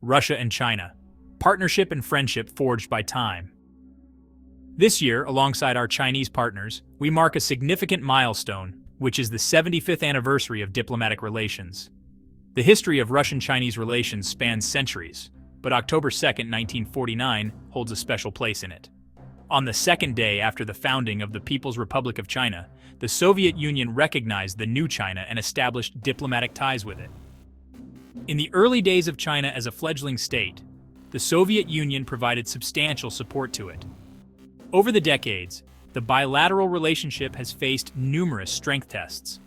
Russia and China. Partnership and friendship forged by time. This year, alongside our Chinese partners, we mark a significant milestone, which is the 75th anniversary of diplomatic relations. The history of Russian-Chinese relations spans centuries, but October 2, 1949 holds a special place in it. On the second day after the founding of the People's Republic of China, the Soviet Union recognized the new China and established diplomatic ties with it. In the early days of China as a fledgling state, the Soviet Union provided substantial support to it. Over the decades, the bilateral relationship has faced numerous strength tests.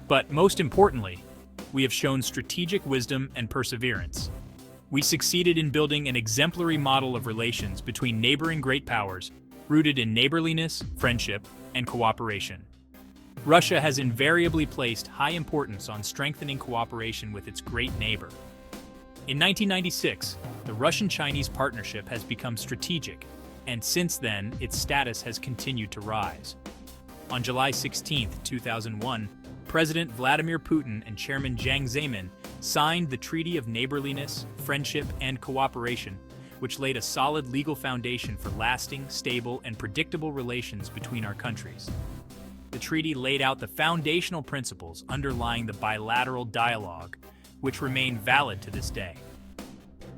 But most importantly, we have shown strategic wisdom and perseverance. We succeeded in building an exemplary model of relations between neighboring great powers, rooted in neighborliness, friendship, and cooperation. Russia has invariably placed high importance on strengthening cooperation with its great neighbor. In 1996, the Russian-Chinese partnership has become strategic, and since then, its status has continued to rise. On July 16, 2001, President Vladimir Putin and Chairman Jiang Zemin signed the Treaty of Neighborliness, Friendship, and Cooperation, which laid a solid legal foundation for lasting, stable, and predictable relations between our countries. The treaty laid out the foundational principles underlying the bilateral dialogue, which remain valid to this day.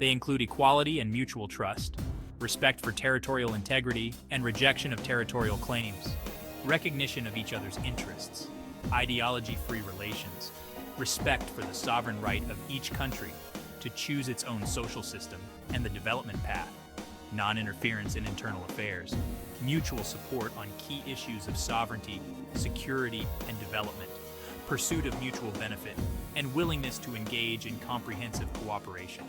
They include equality and mutual trust, respect for territorial integrity and rejection of territorial claims, recognition of each other's interests, ideology-free relations, respect for the sovereign right of each country to choose its own social system and the development path, non-interference in internal affairs, mutual support on key issues of sovereignty, security, and development, pursuit of mutual benefit, and willingness to engage in comprehensive cooperation.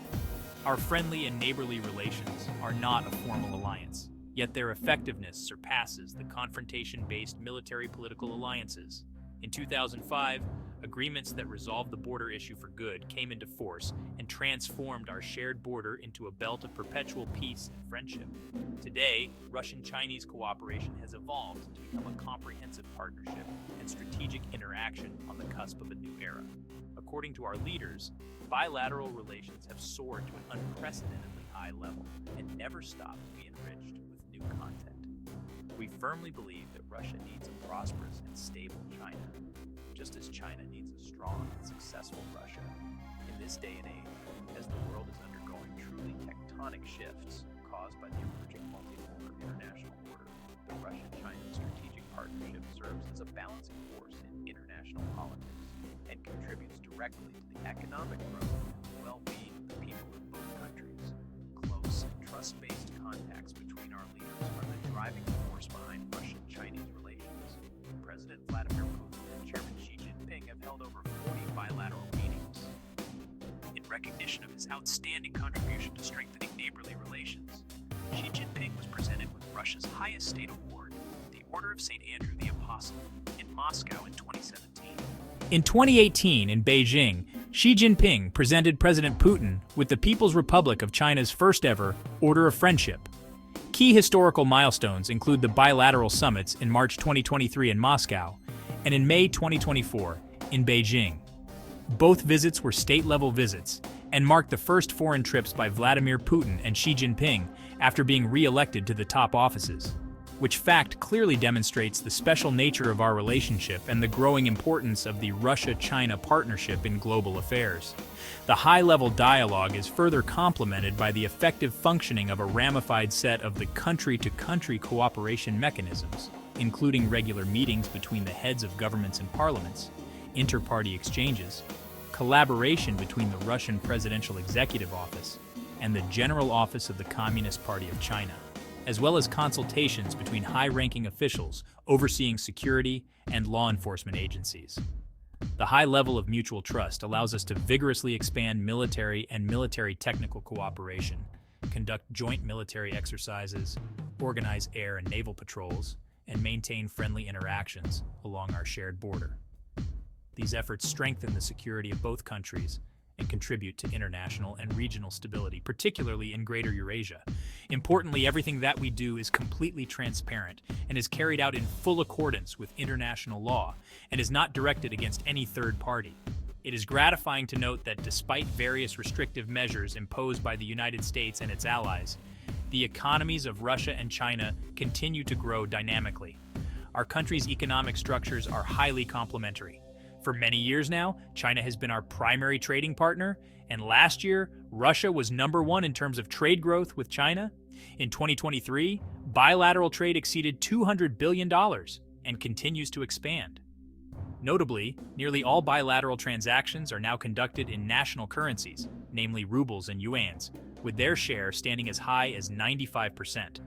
Our friendly and neighborly relations are not a formal alliance, yet their effectiveness surpasses the confrontation-based military-political alliances. In 2005, agreements that resolved the border issue for good came into force and transformed our shared border into a belt of perpetual peace and friendship. Today, Russian-Chinese cooperation has evolved to become a comprehensive partnership and strategic interaction on the cusp of a new era. According to our leaders, bilateral relations have soared to an unprecedentedly high level and never stopped to be enriched with new content. We firmly believe that Russia needs a prosperous and stable China, just as China needs a strong and successful Russia. In this day and age, as the world is undergoing truly tectonic shifts caused by the emerging multipolar international order, the Russian-China strategic partnership serves as a balancing force in international politics and contributes directly to the economic growth and well-being of the people of both countries. Close and trust-based contacts between our leaders are the driving force behind Russian-Chinese relations. President Vladimir Putin and Chairman Xi Jinping have held over 40 bilateral meetings. In recognition of his outstanding contribution to strengthening neighborly relations, Xi Jinping was presented with Russia's highest state award, the Order of St. Andrew the Apostle, in Moscow in 2017. In 2018, in Beijing, Xi Jinping presented President Putin with the People's Republic of China's first-ever Order of Friendship. Key historical milestones include the bilateral summits in March 2023 in Moscow and in May 2024 in Beijing. Both visits were state-level visits and marked the first foreign trips by Vladimir Putin and Xi Jinping after being re-elected to the top offices, which fact clearly demonstrates the special nature of our relationship and the growing importance of the Russia-China partnership in global affairs. The high-level dialogue is further complemented by the effective functioning of a ramified set of the country-to-country cooperation mechanisms, including regular meetings between the heads of governments and parliaments, inter-party exchanges, collaboration between the Russian Presidential Executive Office and the General Office of the Communist Party of China, as well as consultations between high-ranking officials overseeing security and law enforcement agencies. The high level of mutual trust allows us to vigorously expand military and military technical cooperation, conduct joint military exercises, organize air and naval patrols, and maintain friendly interactions along our shared border. These efforts strengthen the security of both countries and contribute to international and regional stability, particularly in Greater Eurasia. Importantly, everything that we do is completely transparent and is carried out in full accordance with international law and is not directed against any third party. It is gratifying to note that despite various restrictive measures imposed by the United States and its allies, the economies of Russia and China continue to grow dynamically. Our countries' economic structures are highly complementary. For many years now, China has been our primary trading partner, and last year, Russia was #1 in terms of trade growth with China. In 2023, bilateral trade exceeded $200 billion and continues to expand. Notably, nearly all bilateral transactions are now conducted in national currencies, namely rubles and yuans, with their share standing as high as 95%.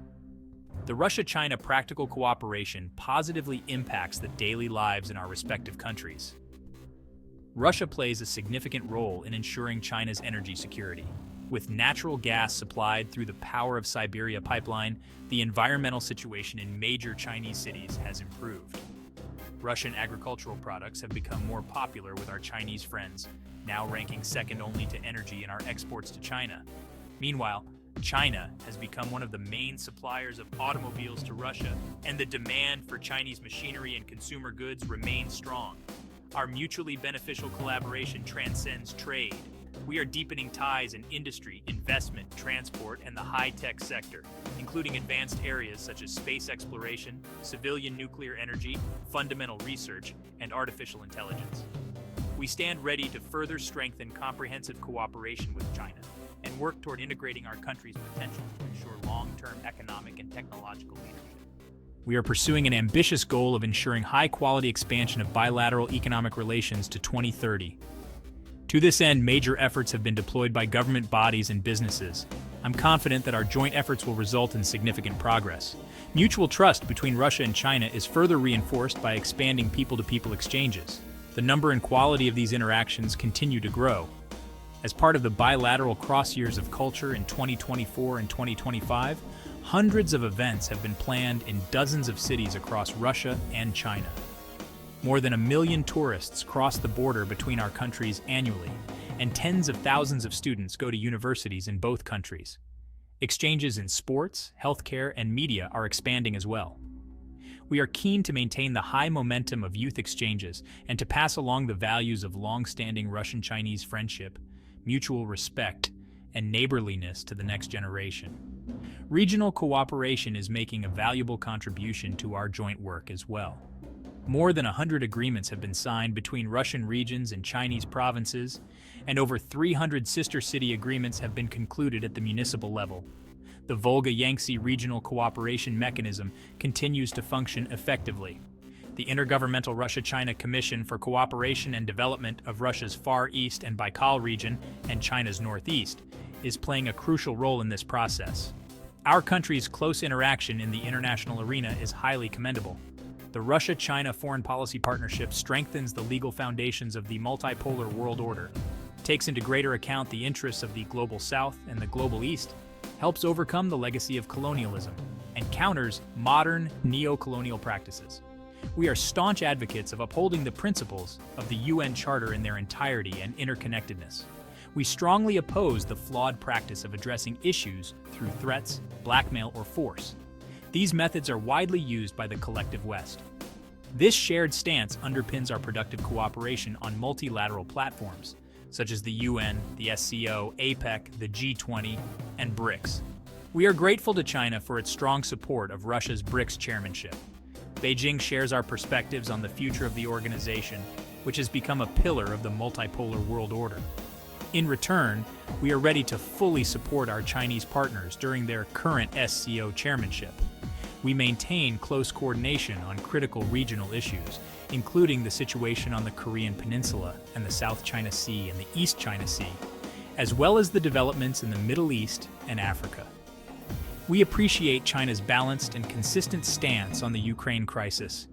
The Russia-China practical cooperation positively impacts the daily lives in our respective countries. Russia plays a significant role in ensuring China's energy security. With natural gas supplied through the Power of Siberia pipeline, the environmental situation in major Chinese cities has improved. Russian agricultural products have become more popular with our Chinese friends, now ranking second only to energy in our exports to China. Meanwhile, China has become one of the main suppliers of automobiles to Russia, and the demand for Chinese machinery and consumer goods remains strong. Our mutually beneficial collaboration transcends trade. We are deepening ties in industry, investment, transport, and the high-tech sector, including advanced areas such as space exploration, civilian nuclear energy, fundamental research, and artificial intelligence. We stand ready to further strengthen comprehensive cooperation with China and work toward integrating our country's potential to ensure long-term economic and technological leadership. We are pursuing an ambitious goal of ensuring high-quality expansion of bilateral economic relations to 2030. To this end, major efforts have been deployed by government bodies and businesses. I'm confident that our joint efforts will result in significant progress. Mutual trust between Russia and China is further reinforced by expanding people-to-people exchanges. The number and quality of these interactions continue to grow. As part of the bilateral cross-years of culture in 2024 and 2025, hundreds of events have been planned in dozens of cities across Russia and China. More than 1 million tourists cross the border between our countries annually, and tens of thousands of students go to universities in both countries. Exchanges in sports, healthcare, and media are expanding as well. We are keen to maintain the high momentum of youth exchanges and to pass along the values of long-standing Russian-Chinese friendship, mutual respect, and neighborliness to the next generation. Regional cooperation is making a valuable contribution to our joint work as well. More than 100 agreements have been signed between Russian regions and Chinese provinces, and over 300 sister city agreements have been concluded at the municipal level. The Volga-Yangtze Regional Cooperation Mechanism continues to function effectively. The Intergovernmental Russia-China Commission for Cooperation and Development of Russia's Far East and Baikal region and China's Northeast is playing a crucial role in this process. Our country's close interaction in the international arena is highly commendable. The Russia-China foreign policy partnership strengthens the legal foundations of the multipolar world order, takes into greater account the interests of the global South and the global East, helps overcome the legacy of colonialism, and counters modern neo-colonial practices. We are staunch advocates of upholding the principles of the UN Charter in their entirety and interconnectedness. We strongly oppose the flawed practice of addressing issues through threats, blackmail, or force. These methods are widely used by the collective West. This shared stance underpins our productive cooperation on multilateral platforms, such as the UN, the SCO, APEC, the G20, and BRICS. We are grateful to China for its strong support of Russia's BRICS chairmanship. Beijing shares our perspectives on the future of the organization, which has become a pillar of the multipolar world order. In return, we are ready to fully support our Chinese partners during their current SCO chairmanship. We maintain close coordination on critical regional issues, including the situation on the Korean Peninsula and the South China Sea and the East China Sea, as well as the developments in the Middle East and Africa. We appreciate China's balanced and consistent stance on the Ukraine crisis.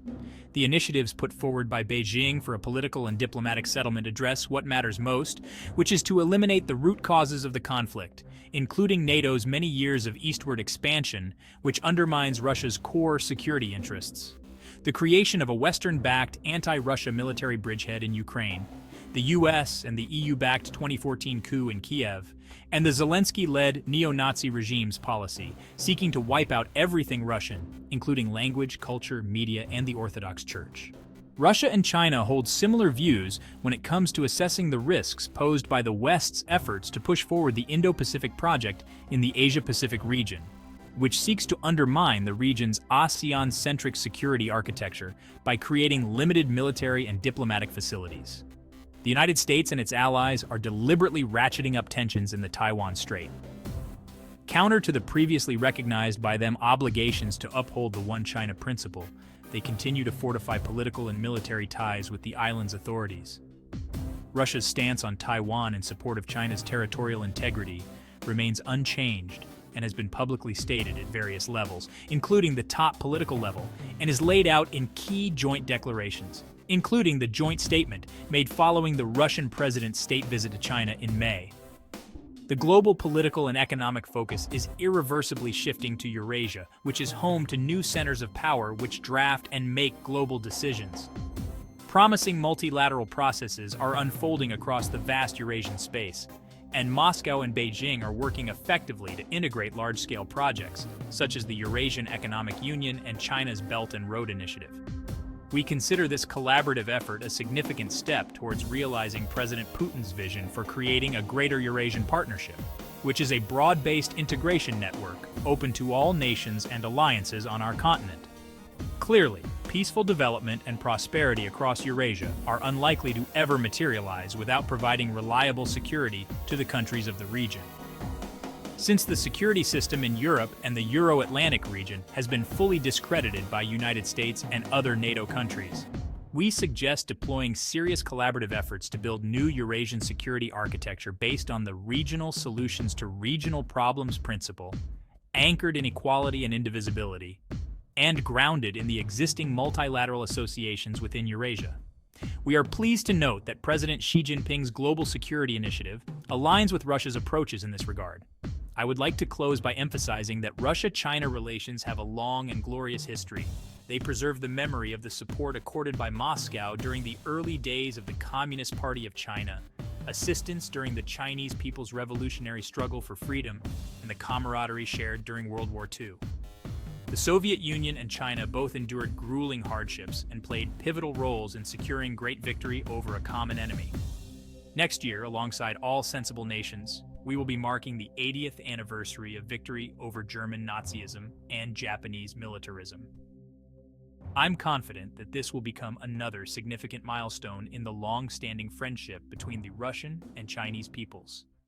The initiatives put forward by Beijing for a political and diplomatic settlement address what matters most, which is to eliminate the root causes of the conflict, including NATO's many years of eastward expansion, which undermines Russia's core security interests. The creation of a Western-backed anti-Russia military bridgehead in Ukraine, the US and the EU-backed 2014 coup in Kiev, and the Zelensky-led neo-Nazi regime's policy, seeking to wipe out everything Russian, including language, culture, media, and the Orthodox Church. Russia and China hold similar views when it comes to assessing the risks posed by the West's efforts to push forward the Indo-Pacific project in the Asia-Pacific region, which seeks to undermine the region's ASEAN-centric security architecture by creating limited military and diplomatic facilities. The United States and its allies are deliberately ratcheting up tensions in the Taiwan Strait. Counter to the previously recognized by them obligations to uphold the One China principle, they continue to fortify political and military ties with the island's authorities. Russia's stance on Taiwan in support of China's territorial integrity remains unchanged and has been publicly stated at various levels, including the top political level, and is laid out in key joint declarations, including the joint statement made following the Russian president's state visit to China in May. The global political and economic focus is irreversibly shifting to Eurasia, which is home to new centers of power which draft and make global decisions. Promising multilateral processes are unfolding across the vast Eurasian space, and Moscow and Beijing are working effectively to integrate large-scale projects, such as the Eurasian Economic Union and China's Belt and Road Initiative. We consider this collaborative effort a significant step towards realizing President Putin's vision for creating a greater Eurasian partnership, which is a broad-based integration network open to all nations and alliances on our continent. Clearly, peaceful development and prosperity across Eurasia are unlikely to ever materialize without providing reliable security to the countries of the region. Since the security system in Europe and the Euro-Atlantic region has been fully discredited by United States and other NATO countries, we suggest deploying serious collaborative efforts to build new Eurasian security architecture based on the regional solutions to regional problems principle, anchored in equality and indivisibility, and grounded in the existing multilateral associations within Eurasia. We are pleased to note that President Xi Jinping's Global Security Initiative aligns with Russia's approaches in this regard. I would like to close by emphasizing that Russia-China relations have a long and glorious history. They preserve the memory of the support accorded by Moscow during the early days of the Communist Party of China, assistance during the Chinese people's revolutionary struggle for freedom, and the camaraderie shared during World War II. The Soviet Union and China both endured grueling hardships and played pivotal roles in securing great victory over a common enemy. Next year, alongside all sensible nations, we will be marking the 80th anniversary of victory over German Nazism and Japanese militarism. I'm confident that this will become another significant milestone in the long-standing friendship between the Russian and Chinese peoples.